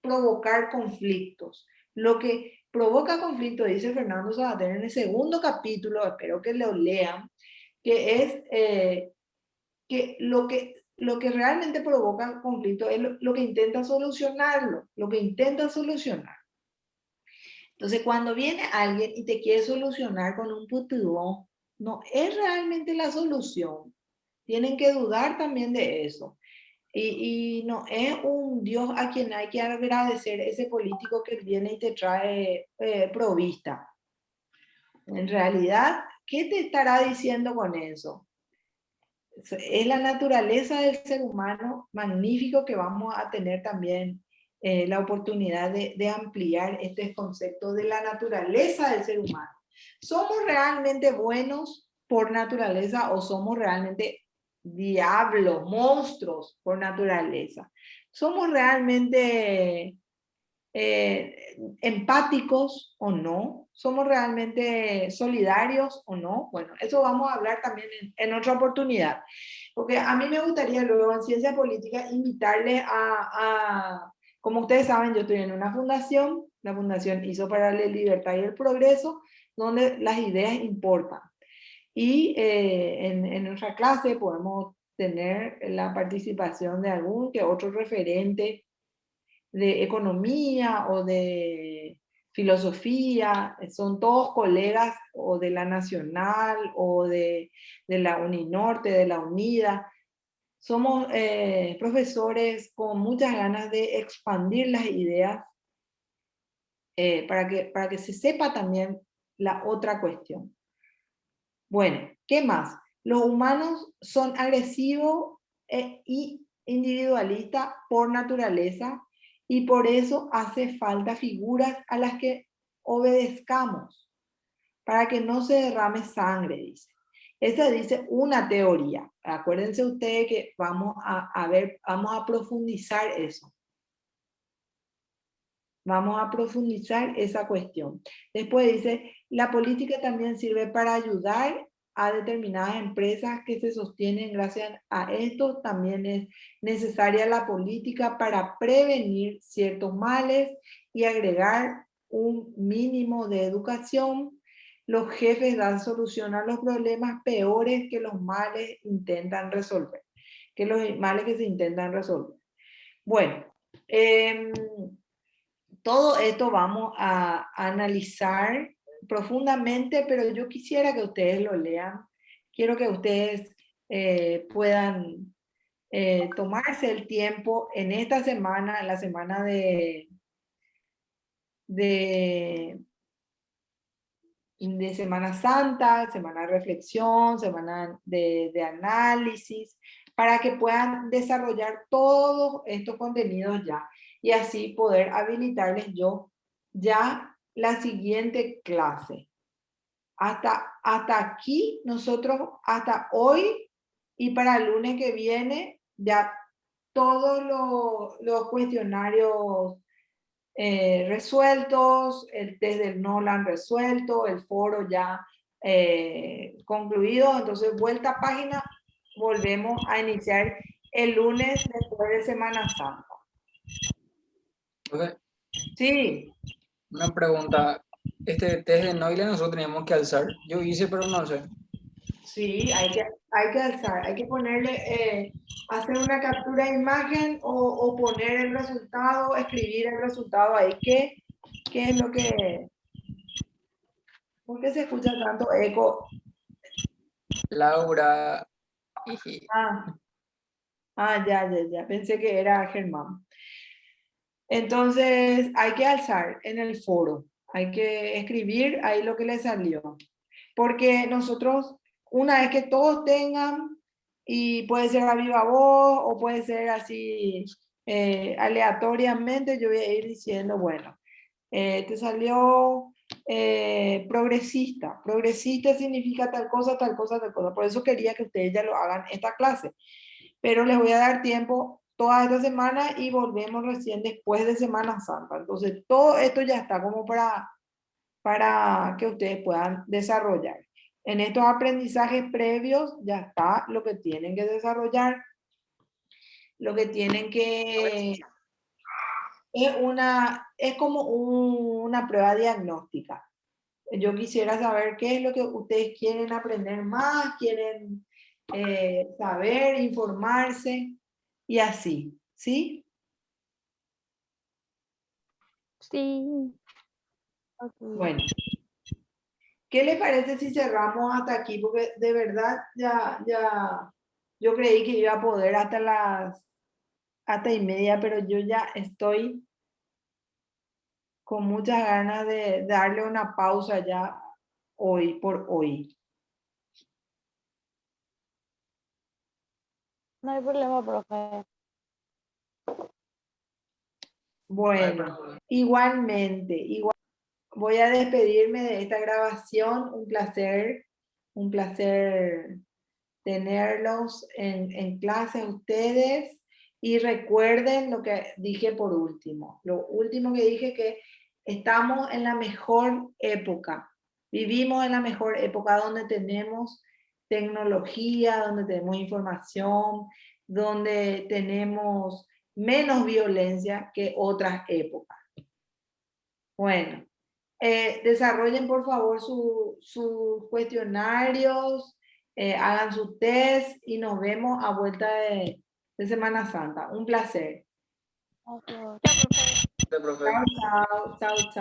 provocar conflictos. Lo que provoca conflictos, dice Fernando Savater en el segundo capítulo, espero que lo lean, que es que lo que realmente provoca conflicto es lo que intenta solucionarlo, lo que intenta solucionar. Entonces, cuando viene alguien y te quiere solucionar con un putudón, no es realmente la solución. Tienen que dudar también de eso. Y no es un Dios a quien hay que agradecer, ese político que viene y te trae provista. En realidad, ¿qué te estará diciendo con eso? Es la naturaleza del ser humano magnífico que vamos a tener también la oportunidad de ampliar este concepto de la naturaleza del ser humano. ¿Somos realmente buenos por naturaleza o somos realmente diablos, monstruos por naturaleza? ¿Somos realmente empáticos o no? ¿Somos realmente solidarios o no? Bueno, eso vamos a hablar también en otra oportunidad. Porque a mí me gustaría luego en ciencia política invitarles como ustedes saben, yo estoy en una fundación, la Fundación Hizo para la Libertad y el Progreso, donde las ideas importan. Y en nuestra clase podemos tener la participación de algún que otro referente de economía o de filosofía, son todos colegas o de la Nacional o de la Uninorte, de la Unida. Somos profesores con muchas ganas de expandir las ideas para que se sepa también la otra cuestión. Bueno, ¿qué más? Los humanos son agresivos y individualistas por naturaleza y por eso hace falta figuras a las que obedezcamos para que no se derrame sangre, dice. Esa dice una teoría. Acuérdense ustedes que vamos a ver, vamos a profundizar eso. Vamos a profundizar esa cuestión. Después dice, la política también sirve para ayudar a determinadas empresas que se sostienen gracias a esto. También es necesaria la política para prevenir ciertos males y agregar un mínimo de educación. Los jefes dan solución a los problemas peores que los males intentan resolver, que los males que se intentan resolver. Bueno, todo esto vamos a analizar profundamente, pero yo quisiera que ustedes lo lean. Quiero que ustedes puedan tomarse el tiempo en esta semana, en la semana de Semana Santa, semana de reflexión, semana de análisis, para que puedan desarrollar todos estos contenidos ya y así poder habilitarles yo ya la siguiente clase. Hasta aquí nosotros, hasta hoy y para el lunes que viene, ya todos los cuestionarios resueltos, el test del Nolan resuelto, el foro ya concluido. Entonces, vuelta a página, volvemos a iniciar el lunes después de Semana Santa. Ok, Sí, una pregunta. Este test de Noila nosotros teníamos que alzar. Yo hice, pero no sé. sí, hay que alzar, hay que ponerle, hacer una captura de imagen o poner el resultado, escribir el resultado ahí. ¿Qué es lo que... ¿Por qué se escucha tanto eco? Laura. Ya. Pensé que era Germán. Entonces, hay que alzar en el foro. Hay que escribir ahí lo que le salió. Porque nosotros, una vez que todos tengan, y puede ser a viva voz o puede ser así aleatoriamente, yo voy a ir diciendo, bueno, te salió progresista. Progresista significa tal cosa, tal cosa, tal cosa. Por eso quería que ustedes ya lo hagan esta clase. Pero les voy a dar tiempo toda esta semana y volvemos recién después de Semana Santa. Entonces, todo esto ya está como para que ustedes puedan desarrollar. En estos aprendizajes previos ya está lo que tienen que desarrollar, lo que tienen que... Es como una prueba diagnóstica. Yo quisiera saber qué es lo que ustedes quieren aprender más, quieren saber, informarse y así, ¿sí? Sí. Bueno, ¿qué les parece si cerramos hasta aquí? Porque de verdad yo creí que iba a poder hasta y media, pero yo ya estoy con muchas ganas de darle una pausa ya hoy por hoy. No hay problema, profe. Bueno, igualmente, voy a despedirme de esta grabación. Un placer tenerlos en clase ustedes. Y recuerden lo que dije por último. Lo último que dije, que estamos en la mejor época. Vivimos en la mejor época donde tenemos tecnología, donde tenemos información, donde tenemos menos violencia que otras épocas. Bueno, desarrollen por favor sus cuestionarios, hagan su test y nos vemos a vuelta de Semana Santa. Un placer. Ok. Profe. Chao, chao, chao, chao.